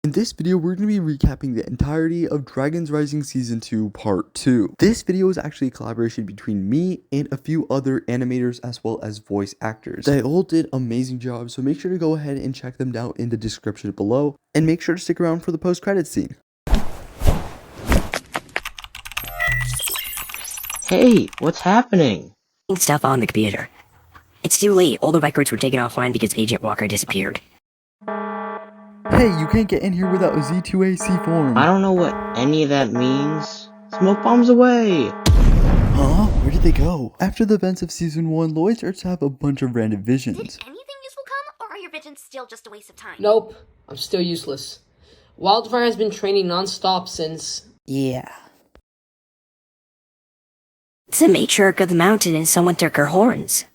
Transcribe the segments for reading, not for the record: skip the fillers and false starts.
In this video, we're going to be recapping the entirety of Dragon's Rising Season 2 Part 2. This video is actually a collaboration between me and a few other animators as well as voice actors. They all did amazing jobs, so make sure to go ahead and check them down in the description below, and make sure to stick around for the post-credits scene. Hey, what's happening? Stuff on the computer. It's too late. All the records were taken offline because Agent Walker disappeared. Hey, you can't get in here without a Z2AC form. I don't know what any of that means. Smoke bombs away! Huh? Where did they go? After the events of Season 1, Lloyd starts to have a bunch of random visions. Did anything useful come, or are your visions still just a waste of time? Nope, I'm still useless. Wyldfyre has been training non-stop since... Yeah. It's a matriarch of the mountain and someone took her horns.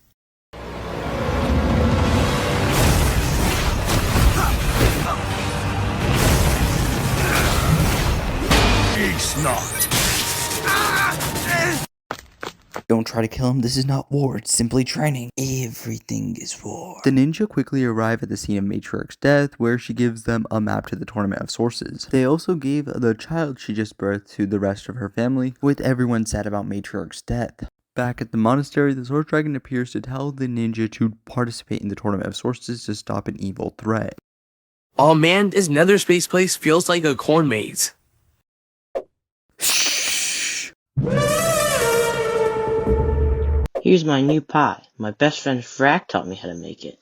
Don't try to kill him, this is not war, it's simply training. Everything is war. The ninja quickly arrive at the scene of Matriarch's death, where she gives them a map to the Tournament of Sources. They also gave the child she just birthed to the rest of her family, with everyone sad about Matriarch's death. Back at the monastery, the Sword Dragon appears to tell the ninja to participate in the Tournament of Sources to stop an evil threat. Oh man, this nether space place feels like a corn maze. Here's my new pie. My best friend Frack taught me how to make it.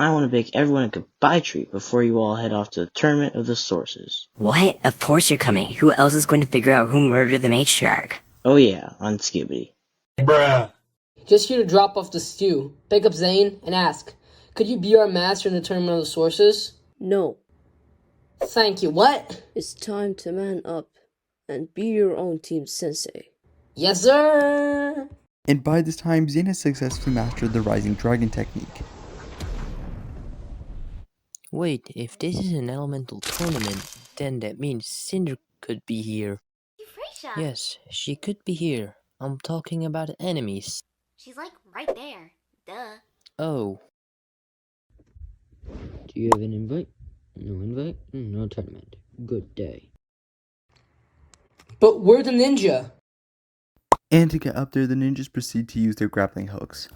I want to bake everyone a goodbye treat before you all head off to the Tournament of the Sources. What? Of course you're coming. Who else is going to figure out who murdered the matriarch? Oh yeah, on Skibbity. Bruh. Just here to drop off the stew, pick up Zane, and ask, could you be our master in the Tournament of the Sources? No, Thank you, what? it's time to man up and be your own team sensei. Yes, sir! And by this time, Zane has successfully mastered the Rising Dragon technique. Wait, if this is an elemental tournament, then that means Cinder could be here. Euphrasia! Yes, she could be here. I'm talking about enemies. She's like right there. Duh. Oh. Do you have an invite? No invite? No tournament. Good day. But we're the ninja. And to get up there, the ninjas proceed to use their grappling hooks.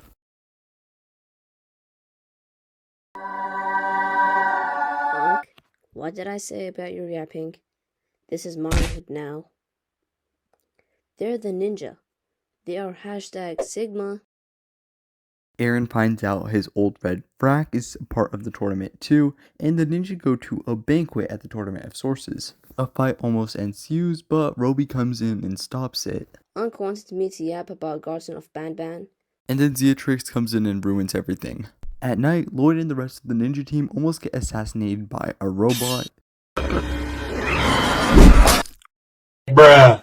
Gong, what did I say about your yapping? This is manhood now. They're the ninja. They are #Sigma. Arin finds out his old red frack is part of the tournament too, and the ninja go to a banquet at the Tournament of Sources. A fight almost ensues, but Roby comes in and stops it. Unc wanted me to yap about Garden of Ban. And then Zeatrix comes in and ruins everything. At night, Lloyd and the rest of the ninja team almost get assassinated by a robot. Bruh.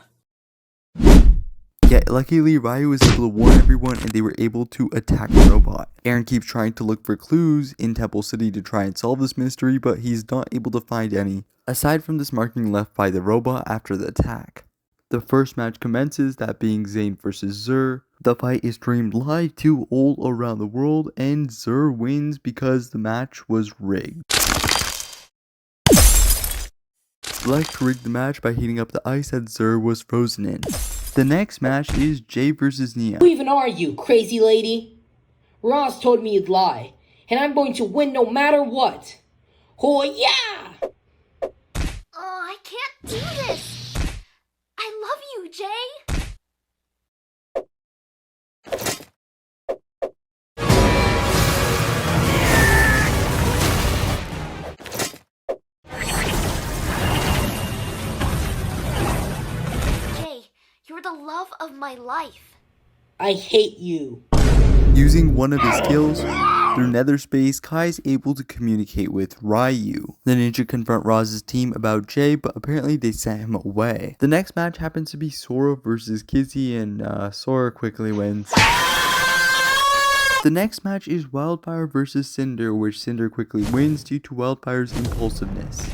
Yet luckily Riyu was able to warn everyone and they were able to attack the robot. Arin keeps trying to look for clues in Temple City to try and solve this mystery, but he's not able to find any, aside from this marking left by the robot after the attack. The first match commences, that being Zane versus Zur. The fight is streamed live to all around the world, and Zur wins because the match was rigged. Lex rigged the match by heating up the ice that Zur was frozen in. The next match is Jay versus Nia. Who even are you, crazy lady? Ross told me you'd lie, and I'm going to win no matter what. Oh yeah! Oh, I can't do this! I love you, Jay! Jay, you're the love of my life. I hate you. Using one of his skills, through nether space, Kai is able to communicate with Riyu. The ninja confront Roz's team about Jay, but apparently they sent him away. The next match happens to be Sora versus Kizzy, and Sora quickly wins. The next match is wyldfyre versus Cinder, which Cinder quickly wins due to wyldfyre's impulsiveness.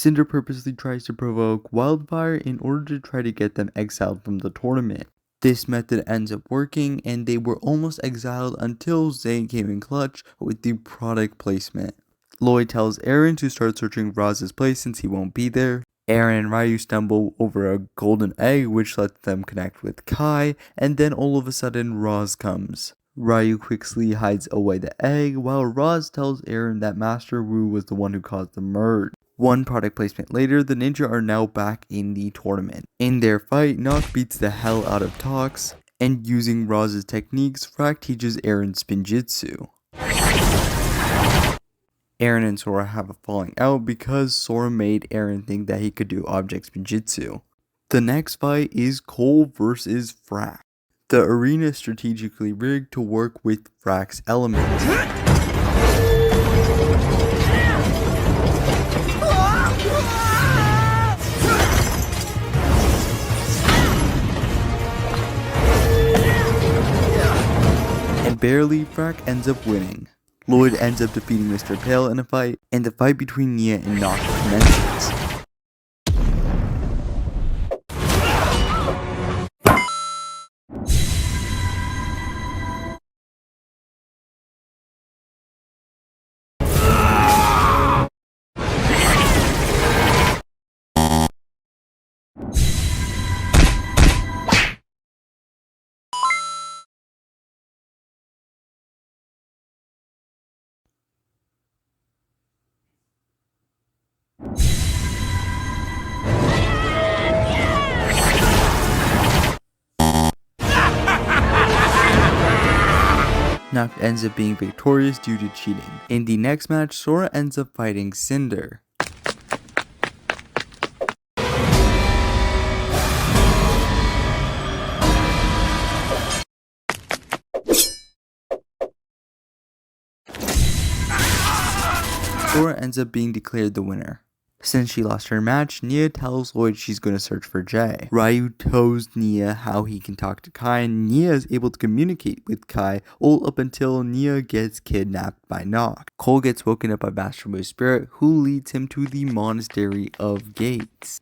Cinder purposely tries to provoke wyldfyre in order to try to get them exiled from the tournament. This method ends up working, and they were almost exiled until Zane came in clutch with the product placement. Lloyd tells Arin to start searching Roz's place since he won't be there. Arin and Riyu stumble over a golden egg which lets them connect with Kai, and then all of a sudden Roz comes. Riyu quickly hides away the egg, while Roz tells Arin that Master Wu was the one who caused the merge. One product placement later, the ninja are now back in the tournament. In their fight, Nokt beats the hell out of Tox, and using Roz's techniques, Frak teaches Arin spinjitzu. Arin and Sora have a falling out because Sora made Arin think that he could do object spinjitzu. The next fight is Cole versus Frak. The arena is strategically rigged to work with Frak's element. And barely, Frak ends up winning. Lloyd ends up defeating Mr. Pale in a fight, and the fight between Nia and Nokt commences. Nokt ends up being victorious due to cheating. In the next match, Sora ends up fighting Cinder. Sora ends up being declared the winner. Since she lost her match, Nia tells Lloyd she's going to search for Jay. Riyu tells Nia how he can talk to Kai, and Nia is able to communicate with Kai all up until Nia gets kidnapped by Nokt. Cole gets woken up by Master Wu's spirit, who leads him to the Monastery of Gates.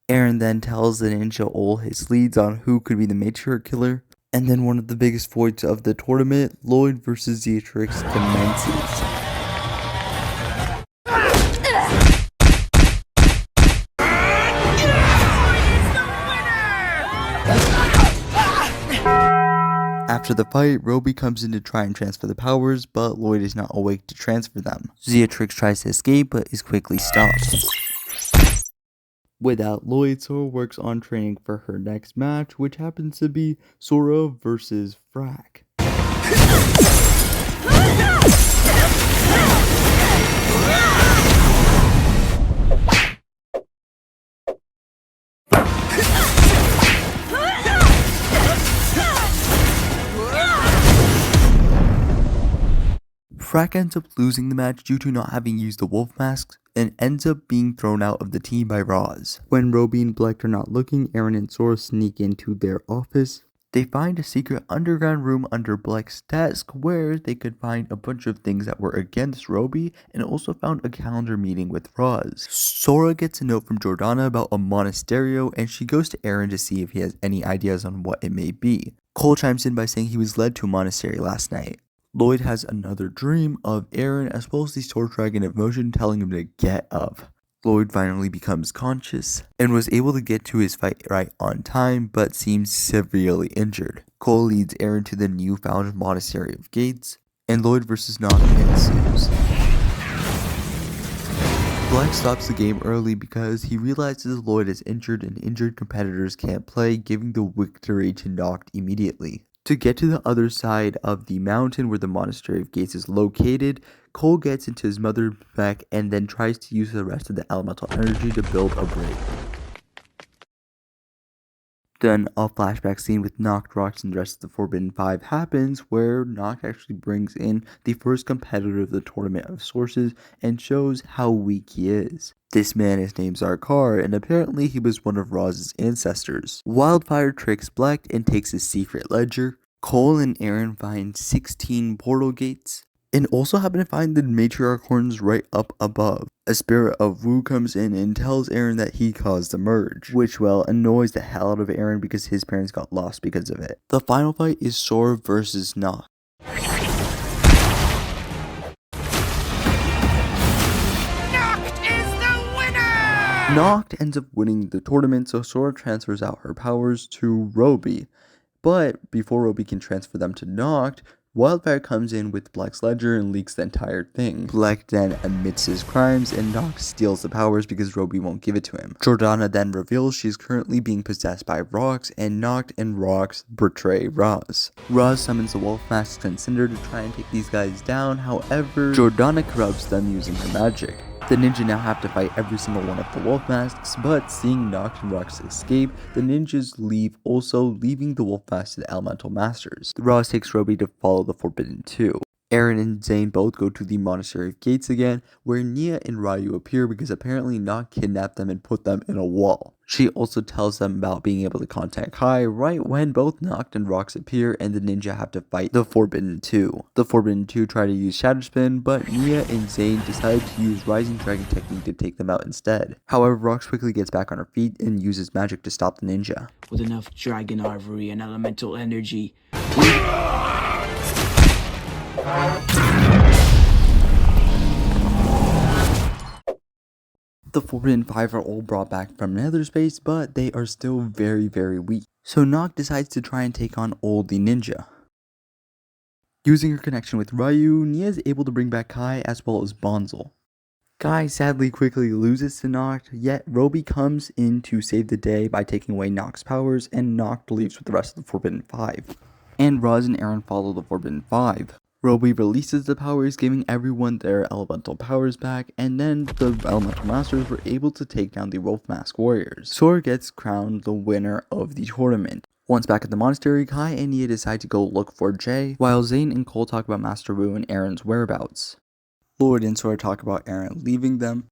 Arin then tells the ninja all his leads on who could be the matriarch killer, and then one of the biggest fights of the tournament, Lloyd vs Drix, commences. After the fight, Roby comes in to try and transfer the powers, but Lloyd is not awake to transfer them. Zeatrix tries to escape, but is quickly stopped. Without Lloyd, Sora works on training for her next match, which happens to be Sora versus Frak. Frak ends up losing the match due to not having used the wolf masks, and ends up being thrown out of the team by Roz. When Roby and Bleck are not looking, Arin and Sora sneak into their office. They find a secret underground room under Bleck's desk where they could find a bunch of things that were against Roby, and also found a calendar meeting with Roz. Sora gets a note from Jordana about a monasterio, and she goes to Arin to see if he has any ideas on what it may be. Cole chimes in by saying he was led to a monastery last night. Lloyd has another dream of Arin as well as the sword dragon of motion telling him to get up. Lloyd finally becomes conscious and was able to get to his fight right on time, but seems severely injured. Cole leads Arin to the newfound Monastery of Gates, and Lloyd vs Nokt ensues. Bleck stops the game early because he realizes Lloyd is injured and injured competitors can't play, giving the victory to Nokt immediately. To get to the other side of the mountain where the Monastery of Gates is located, Cole gets into his mother's mech and then tries to use the rest of the elemental energy to build a bridge. Then a flashback scene with Nokt, Rocks, and the rest of the Forbidden Five happens, where Nokt actually brings in the first competitor of the Tournament of Sources and shows how weak he is. This man is named Zarkt, and apparently he was one of Roz's ancestors. wyldfyre tricks Bleck and takes his secret ledger. Cole and Arin find 16 portal gates. and also happen to find the matriarch horns right up above. A spirit of Wu comes in and tells Arin that he caused the merge, which annoys the hell out of Arin because his parents got lost because of it. The final fight is Sora versus nokt. Nokt ends up winning the tournament, so Sora transfers out her powers to Roby. But before Roby can transfer them to Nokt, wyldfyre comes in with Black's ledger and leaks the entire thing. Black then admits his crimes and Nokt steals the powers because Roby won't give it to him. Jordana then reveals she's currently being possessed by Rox, and Nokt and Rox betray Roz. Roz summons the wolf mask and Cinder to try and take these guys down, however, Jordana corrupts them using her magic. The ninja now have to fight every single one of the wolf masks, but seeing Nokt and Rox escape, the ninjas leave, also leaving the wolf mask to the elemental masters. Roz takes Roby to follow the Forbidden Two. Arin and Zane both go to the Monastery of Gates again, where Nia and Riyu appear because apparently Nokt kidnapped them and put them in a wall. She also tells them about being able to contact Kai right when both Nokt and Rox appear and the ninja have to fight the Forbidden Two. The Forbidden Two try to use shatterspin, but Nia and Zane decide to use Rising Dragon technique to take them out instead. However, Rox quickly gets back on her feet and uses magic to stop the ninja. With enough dragon armory and elemental energy, the Forbidden Five are all brought back from nether space, but they are still very, very weak. So Nokt decides to try and take on Old the Ninja. Using her connection with Riyu, Nia is able to bring back Kai as well as Bonzel. Kai sadly quickly loses to Nokt, yet Roby comes in to save the day by taking away Nokt's powers, and Nokt leaves with the rest of the Forbidden Five. And Roz and Arin follow the Forbidden Five. Roby releases the powers, giving everyone their elemental powers back, and then the elemental masters were able to take down the wolf mask warriors. Sora gets crowned the winner of the tournament. Once back at the monastery, Kai and Nia decide to go look for Jay, while Zane and Cole talk about Master Wu and Arin's whereabouts. Lloyd and Sora talk about Arin leaving them,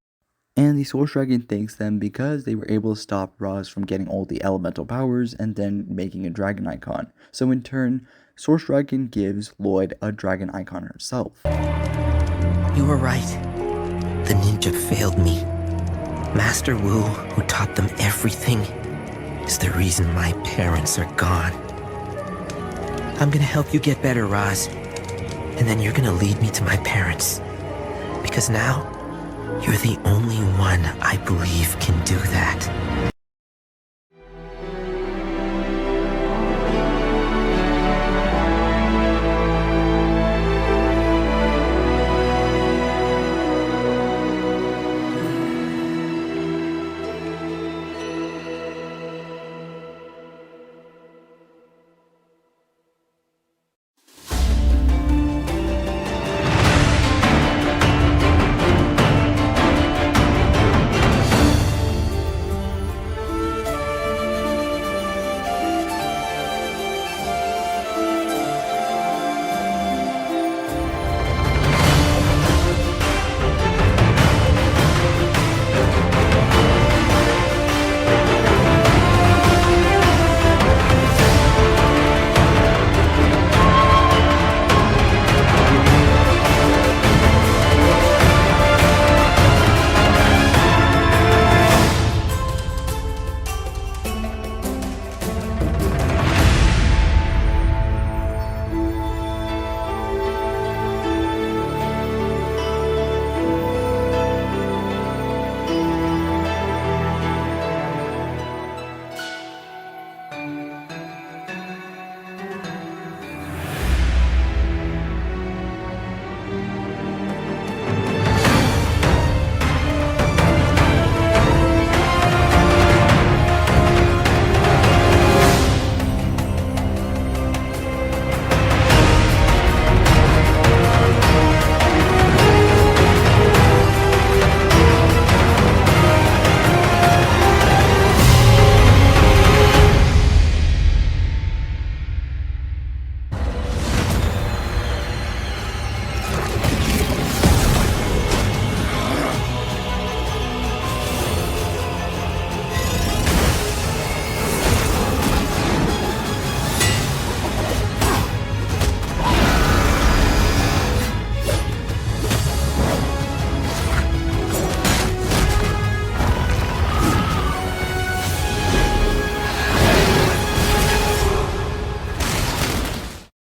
and the Source Dragon thanks them because they were able to stop Roz from getting all the elemental powers and then making a dragon icon. So in turn, Source Dragon gives Lloyd a dragon icon herself. You were right. The ninja failed me. Master Wu, who taught them everything, is the reason my parents are gone. I'm gonna help you get better, Roz. And then you're gonna lead me to my parents. Because now, you're the only one I believe can do that.